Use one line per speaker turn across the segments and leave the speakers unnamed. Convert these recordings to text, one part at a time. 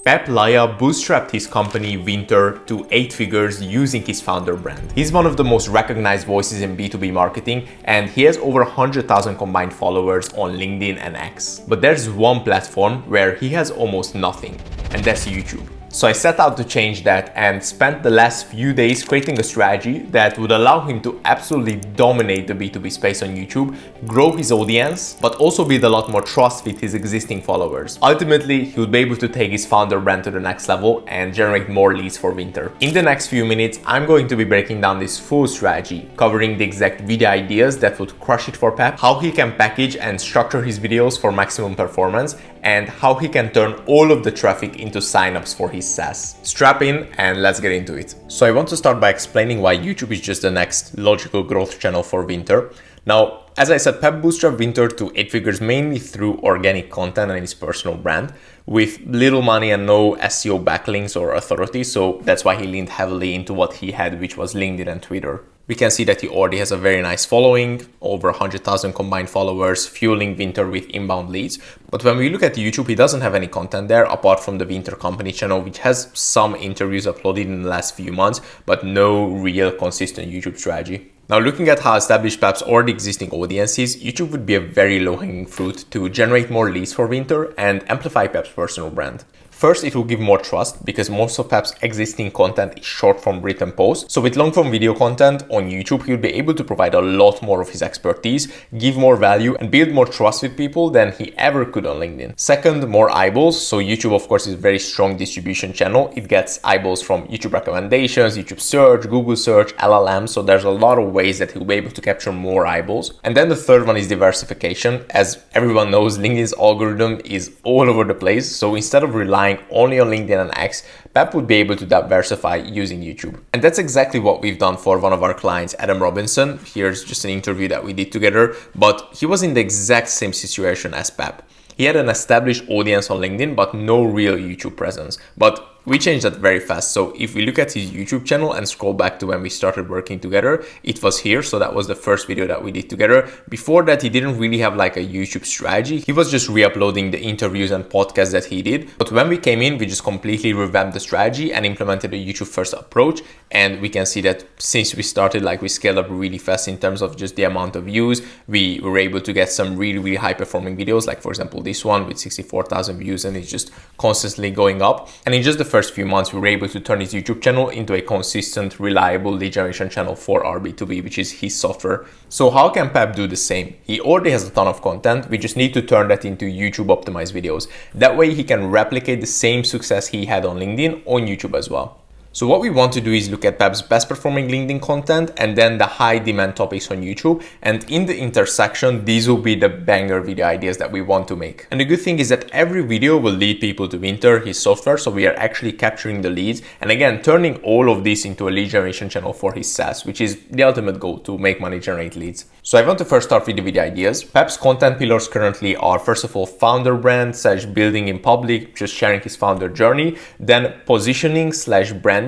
Peep Laja bootstrapped his company Wynter to 8 figures using his founder brand. He's one of the most recognized voices in B2B marketing, and he has over 100,000 combined followers on LinkedIn and X. But there's one platform where he has almost nothing, and that's YouTube. So I set out to change that and spent the last few days creating a strategy that would allow him to absolutely dominate the B2B space on YouTube, grow his audience, but also build a lot more trust with his existing followers. Ultimately, he would be able to take his founder brand to the next level and generate more leads for Wynter. In the next few minutes, I'm going to be breaking down this full strategy, covering the exact video ideas that would crush it for Peep, how he can package and structure his videos for maximum performance, and how he can turn all of the traffic into signups for his SaaS. Strap in and let's get into it. So I want to start by explaining why YouTube is just the next logical growth channel for Wynter. Now, as I said, Peep bootstrapped Wynter to 8 figures mainly through organic content and his personal brand, with little money and no SEO backlinks or authority, so that's why he leaned heavily into what he had, which was LinkedIn and Twitter. We can see that he already has a very nice following, over 100,000 combined followers, fueling Wynter with inbound leads. But when we look at YouTube, he doesn't have any content there apart from the Wynter company channel, which has some interviews uploaded in the last few months, but no real consistent YouTube strategy. Now, looking at how established Peep's already existing audience is, YouTube would be a very low-hanging fruit to generate more leads for Wynter and amplify Peep's personal brand. First, it will give more trust because most of Peep's existing content is short form written posts. So with long form video content on YouTube, he'll be able to provide a lot more of his expertise, give more value and build more trust with people than he ever could on LinkedIn. Second, more eyeballs. So YouTube, of course, is a very strong distribution channel. It gets eyeballs from YouTube recommendations, YouTube search, Google search, LLM. So there's a lot of ways that he'll be able to capture more eyeballs. And then the third one is diversification. As everyone knows, LinkedIn's algorithm is all over the place. So instead of relying only on LinkedIn and X, Peep would be able to diversify using YouTube. And that's exactly what we've done for one of our clients, Adam Robinson. Here's just an interview that we did together, but he was in the exact same situation as Peep. He had an established audience on LinkedIn, but no real YouTube presence. But we changed that very fast. So if we look at his YouTube channel and scroll back to when we started working together, it was here. So that was the first video that we did together. Before that, he didn't really have like a YouTube strategy. He was just re-uploading the interviews and podcasts that he did. But when we came in, we just completely revamped the strategy and implemented a YouTube first approach. And we can see that since we started, like we scaled up really fast in terms of just the amount of views. We were able to get some really, really high performing videos. Like for example, this one with 64,000 views and it's just constantly going up. And in just the first few months, we were able to turn his YouTube channel into a consistent, reliable lead generation channel for our B2B, which is his software. So how can Peep do the same? He already has a ton of content. We just need to turn that into YouTube optimized videos. That way he can replicate the same success he had on LinkedIn on YouTube as well. So what we want to do is look at Peep's best performing LinkedIn content and then the high demand topics on YouTube. And in the intersection, these will be the banger video ideas that we want to make. And the good thing is that every video will lead people to Wynter, his software. So we are actually capturing the leads. And again, turning all of this into a lead generation channel for his SaaS, which is the ultimate goal to make money, generate leads. So I want to first start with the video ideas. Peep's content pillars currently are, first of all, founder brand / building in public, just sharing his founder journey, then positioning / branding,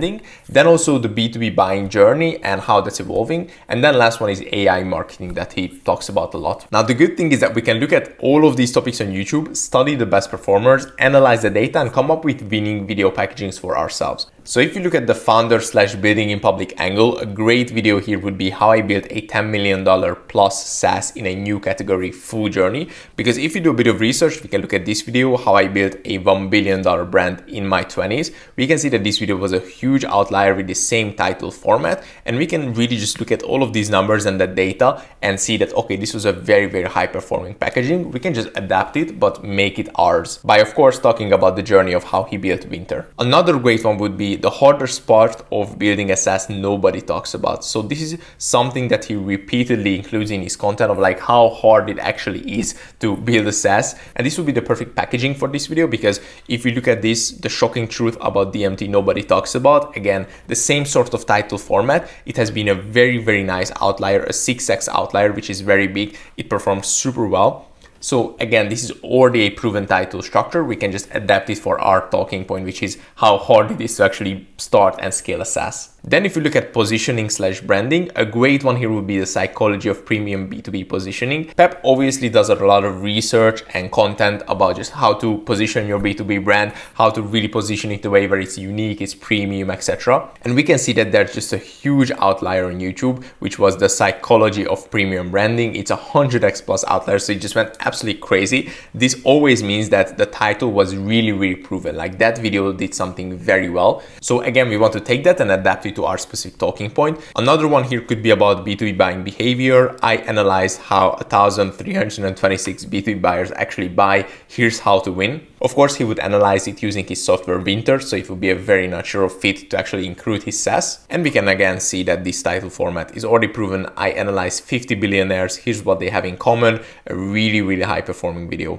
then also the B2B buying journey and how that's evolving. And then last one is AI marketing that he talks about a lot. Now, the good thing is that we can look at all of these topics on YouTube, study the best performers, analyze the data and come up with winning video packagings for ourselves. So if you look at the founder / building in public angle, a great video here would be how I built a $10 million plus SaaS in a new category full journey. Because if you do a bit of research, we can look at this video, how I built a $1 billion brand in my 20s. We can see that this video was a huge outlier with the same title format. And we can really just look at all of these numbers and the data and see that, okay, this was a very, very high performing packaging. We can just adapt it, but make it ours by, of course, talking about the journey of how he built Wynter. Another great one would be the hardest part of building a SaaS nobody talks about. So this is something that he repeatedly includes in his content of like how hard it actually is to build a SaaS. And this would be the perfect packaging for this video, because if you look at this, the shocking truth about DMT nobody talks about, again, the same sort of title format, it has been a very, very nice outlier, a 6x outlier, which is very big. It performs super well. So again, this is already a proven title structure. We can just adapt it for our talking point, which is how hard it is to actually start and scale a SaaS. Then if you look at positioning/branding, a great one here would be the psychology of premium B2B positioning. Pep obviously does a lot of research and content about just how to position your B2B brand, how to really position it the way where it's unique, it's premium, etc. And we can see that there's just a huge outlier on YouTube, which was the psychology of premium branding. It's 100x plus outlier, so it just went absolutely crazy. This always means that the title was really proven. Like that video did something very well. So again, we want to take that and adapt it to our specific talking point. Another one here could be about B2B buying behavior. I analyzed how 1,326 B2B buyers actually buy. Here's how to win. Of course, he would analyze it using his software Wynter, so it would be a very natural fit to actually include his SaaS. And we can again see that this title format is already proven. I analyzed 50 billionaires. Here's what they have in common. A really high performing video.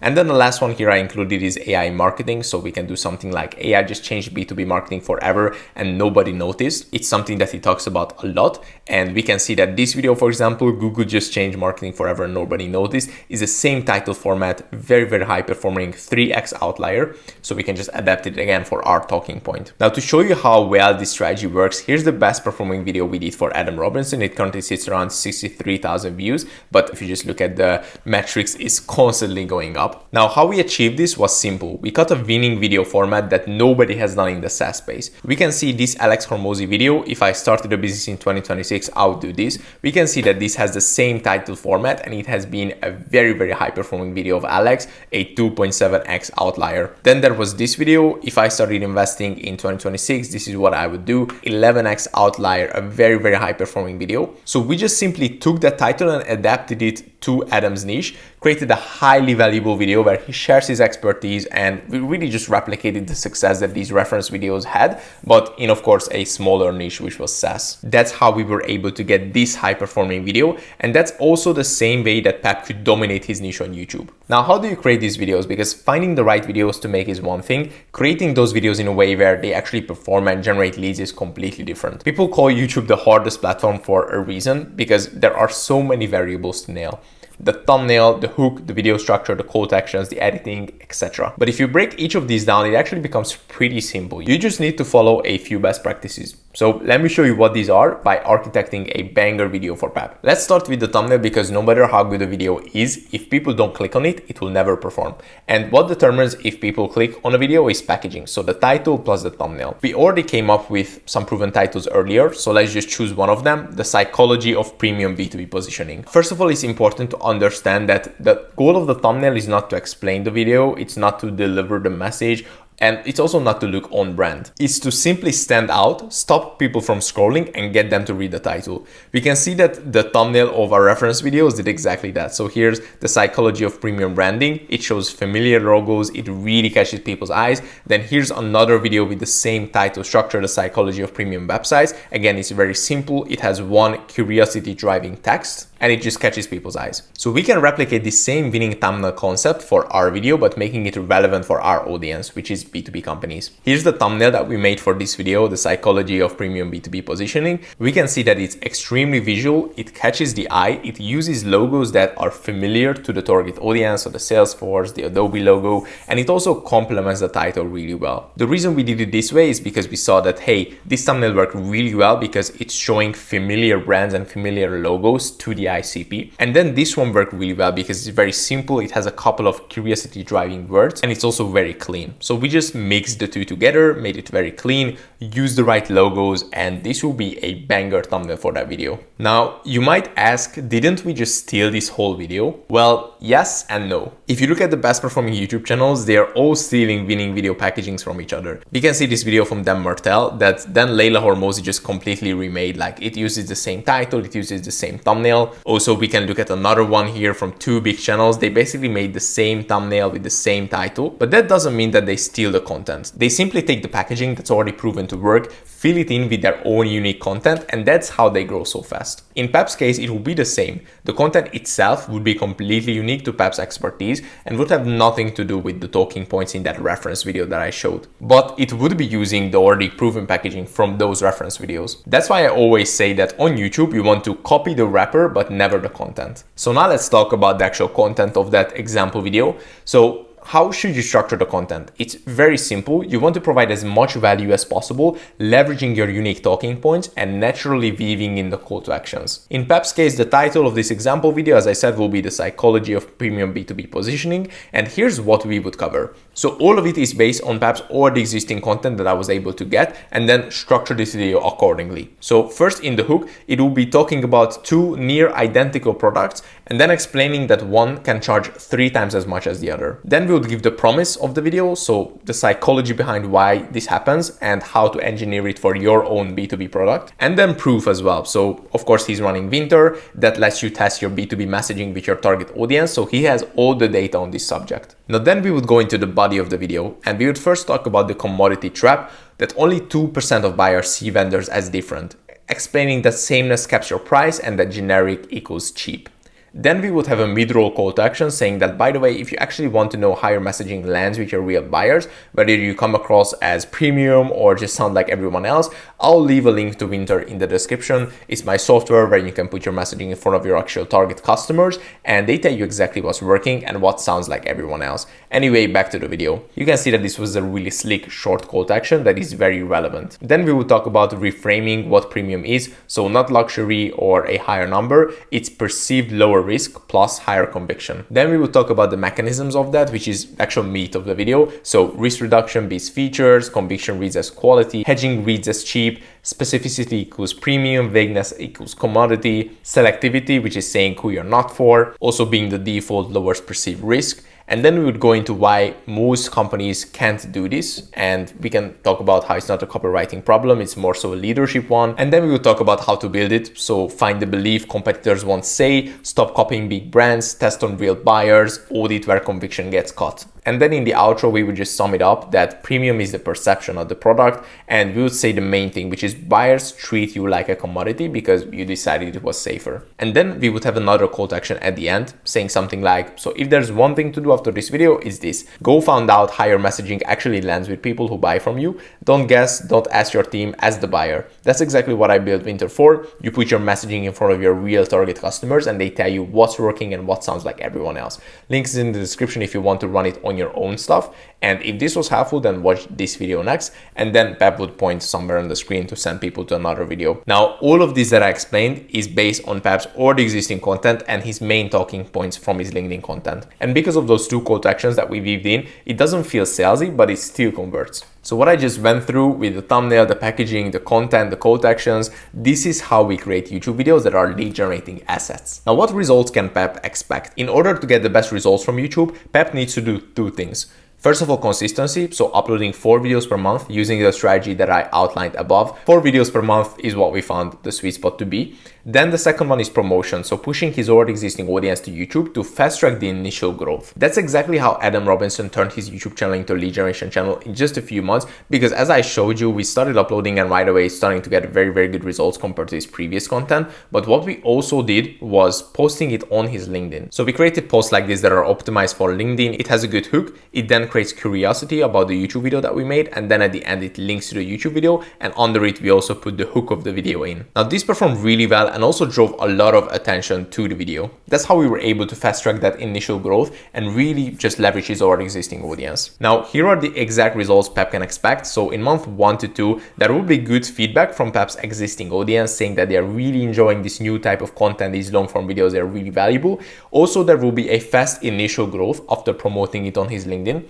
And then the last one here I included is AI marketing. So we can do something like AI just changed B2B marketing forever and nobody noticed. It's something that he talks about a lot. And we can see that this video, for example, Google just changed marketing forever and nobody noticed, is the same title format, very high performing, 3x outlier. So we can just adapt it again for our talking point. Now to show you how well this strategy works, here's the best performing video we did for Adam Robinson. It currently sits around 63,000 views. But if you just look at the metrics, it's constantly going up. Now, how we achieved this was simple. We cut a winning video format that nobody has done in the SaaS space. We can see this Alex Hormozi video. If I started a business in 2026, I would do this. We can see that this has the same title format and it has been a very high performing video of Alex, a 2.7x outlier. Then there was this video. If I started investing in 2026, this is what I would do. 11x outlier, a very high performing video. So we just simply took that title and adapted it to Adam's niche, created a highly valuable video where he shares his expertise, and we really just replicated the success that these reference videos had, but in, of course, a smaller niche, which was SaaS. That's how we were able to get this high performing video. And that's also the same way that Pep could dominate his niche on YouTube. Now, how do you create these videos? Because finding the right videos to make is one thing. Creating those videos in a way where they actually perform and generate leads is completely different. People call YouTube the hardest platform for a reason, because there are so many variables to nail. The thumbnail, the hook, the video structure, the call to actions, the editing, etc. But if you break each of these down, it actually becomes pretty simple. You just need to follow a few best practices. So let me show you what these are by architecting a banger video for Pep. Let's start with the thumbnail, because no matter how good a video is, if people don't click on it, it will never perform. And what determines if people click on a video is packaging. So the title plus the thumbnail. We already came up with some proven titles earlier, so let's just choose one of them, the psychology of premium B2B positioning. First of all, it's important to understand that the goal of the thumbnail is not to explain the video, it's not to deliver the message, and it's also not to look on brand. It's to simply stand out, stop people from scrolling, and get them to read the title. We can see that the thumbnail of our reference videos did exactly that. So here's the psychology of premium branding. It shows familiar logos. It really catches people's eyes. Then here's another video with the same title structure, the psychology of premium websites. Again, it's very simple. It has one curiosity driving text, and it just catches people's eyes. So we can replicate the same winning thumbnail concept for our video, but making it relevant for our audience, which is B2B companies. Here's the thumbnail that we made for this video, the psychology of premium B2B positioning. We can see that it's extremely visual, it catches the eye, it uses logos that are familiar to the target audience, so the Salesforce, the Adobe logo, and it also complements the title really well. The reason we did it this way is because we saw that, hey, this thumbnail worked really well because it's showing familiar brands and familiar logos to the ICP. And then this one worked really well because it's very simple, it has a couple of curiosity driving words, and it's also very clean. So we just mixed the two together, made it very clean, used the right logos, and this will be a banger thumbnail for that video. Now, you might ask, didn't we just steal this whole video? Well, yes and no. If you look at the best performing YouTube channels, they are all stealing winning video packagings from each other. You can see this video from Dan Martel that then Layla Hormozi just completely remade. Like, it uses the same title, it uses the same thumbnail. Also, we can look at another one here from two big channels. They basically made the same thumbnail with the same title, but that doesn't mean that they steal the content. They simply take the packaging that's already proven to work, fill it in with their own unique content, and that's how they grow so fast. In Pep's case, it will be the same. The content itself would be completely unique to Pep's expertise and would have nothing to do with the talking points in that reference video that I showed. But it would be using the already proven packaging from those reference videos. That's why I always say that on YouTube, you want to copy the wrapper, but never the content. So now let's talk about the actual content of that example video. So how should you structure the content? It's very simple. You want to provide as much value as possible, leveraging your unique talking points and naturally weaving in the call to actions. In Pep's case, the title of this example video, as I said, will be the psychology of premium B2B positioning. And here's what we would cover. So all of it is based on Pep's already existing content that I was able to get, and then structure this video accordingly. So first in the hook, it will be talking about two near identical products and then explaining that one can charge 3 times as much as the other. Then we would give the promise of the video, so the psychology behind why this happens and how to engineer it for your own B2B product, and then proof as well. So of course he's running Wynter, that lets you test your B2B messaging with your target audience, so he has all the data on this subject. Now then we would go into the body of the video, and we would first talk about the commodity trap that only 2% of buyers see vendors as different, explaining that sameness caps your price and that generic equals cheap. Then we would have a mid-roll call to action saying that, by the way, if you actually want to know how your messaging lands with your real buyers, whether you come across as premium or just sound like everyone else, I'll leave a link to Wynter in the description. It's my software where you can put your messaging in front of your actual target customers and they tell you exactly what's working and what sounds like everyone else. Anyway, back to the video. You can see that this was a really slick short call to action that is very relevant. Then we will talk about reframing what premium is. So not luxury or a higher number, it's perceived lower risk plus higher conviction. Then we will talk about the mechanisms of that, which is actual meat of the video. So risk reduction beats features, conviction reads as quality, hedging reads as cheap, specificity equals premium, vagueness equals commodity, selectivity, which is saying who you're not for, also being the default lowers perceived risk. And then we would go into why most companies can't do this. And we can talk about how it's not a copywriting problem, it's more so a leadership one. And then we will talk about how to build it. So find the belief competitors won't say, stop copying big brands, test on real buyers, audit where conviction gets cut. And then in the outro, we would just sum it up that premium is the perception of the product. And we would say the main thing, which is buyers treat you like a commodity because you decided it was safer. And then we would have another call to action at the end saying something like, so if there's one thing to do after this video, is this: go find out how your messaging actually lands with people who buy from you. Don't guess, don't ask your team, as the buyer. That's exactly what I built Wynter for. You put your messaging in front of your real target customers and they tell you what's working and what sounds like everyone else. Links in the description if you want to run it on your own stuff. And if this was helpful, then watch this video next, and then Pep would point somewhere on the screen to send people to another video. Now, all of this that I explained is based on Pep's already existing content and his main talking points from his LinkedIn content. And because of those two call to actions that we weaved in, it doesn't feel salesy, but it still converts. So what I just went through with the thumbnail, the packaging, the content, the call to actions, this is how we create YouTube videos that are lead generating assets. Now, what results can Pep expect? In order to get the best results from YouTube, Pep needs to do two things. First of all, consistency, so uploading 4 videos per month using the strategy that I outlined above. 4 videos per month is what we found the sweet spot to be. Then the second one is promotion, so pushing his already existing audience to YouTube to fast track the initial growth. That's exactly how Adam Robinson turned his YouTube channel into a lead generation channel in just a few months, because as I showed you, we started uploading and right away starting to get very, very good results compared to his previous content. But what we also did was posting it on his LinkedIn. So we created posts like this that are optimized for LinkedIn. It has a good hook. It then creates curiosity about the YouTube video that we made, and then at the end it links to the YouTube video, and under it we also put the hook of the video in. Now this performed really well and also drove a lot of attention to the video. That's how we were able to fast track that initial growth and really just leverage his already existing audience. Now here are the exact results Pep can expect. So in month 1 to 2, there will be good feedback from Pep's existing audience saying that they are really enjoying this new type of content, these long form videos, they're really valuable. Also, there will be a fast initial growth after promoting it on his LinkedIn.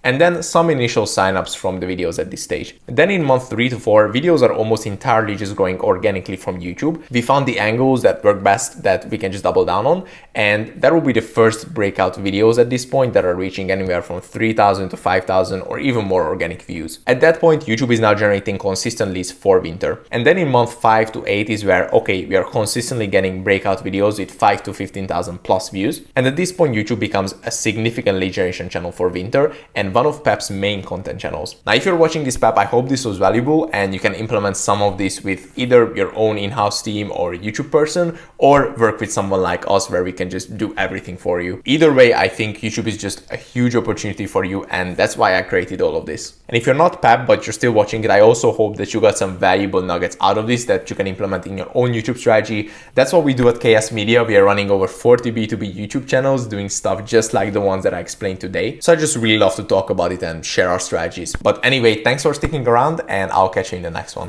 And then some initial signups from the videos at this stage. Then in month 3 to 4, videos are almost entirely just growing organically from YouTube. We found the angles that work best that we can just double down on. And that will be the first breakout videos at this point that are reaching anywhere from 3,000 to 5,000 or even more organic views. At that point, YouTube is now generating consistent leads for Wynter. And then in month 5 to 8 is where, okay, we are consistently getting breakout videos with 5 to 15,000 plus views. And at this point, YouTube becomes a significant lead generation channel for Wynter. And and one of Pep's main content channels. Now, if you're watching this, Pep, I hope this was valuable and you can implement some of this with either your own in-house team or YouTube person, or work with someone like us where we can just do everything for you. Either way, I think YouTube is just a huge opportunity for you, and that's why I created all of this. And if you're not Pep, but you're still watching it, I also hope that you got some valuable nuggets out of this that you can implement in your own YouTube strategy. That's what we do at KS Media. We are running over 40 B2B YouTube channels doing stuff just like the ones that I explained today. So I just really love to talk about it and share our strategies. But anyway, thanks for sticking around, and I'll catch you in the next one.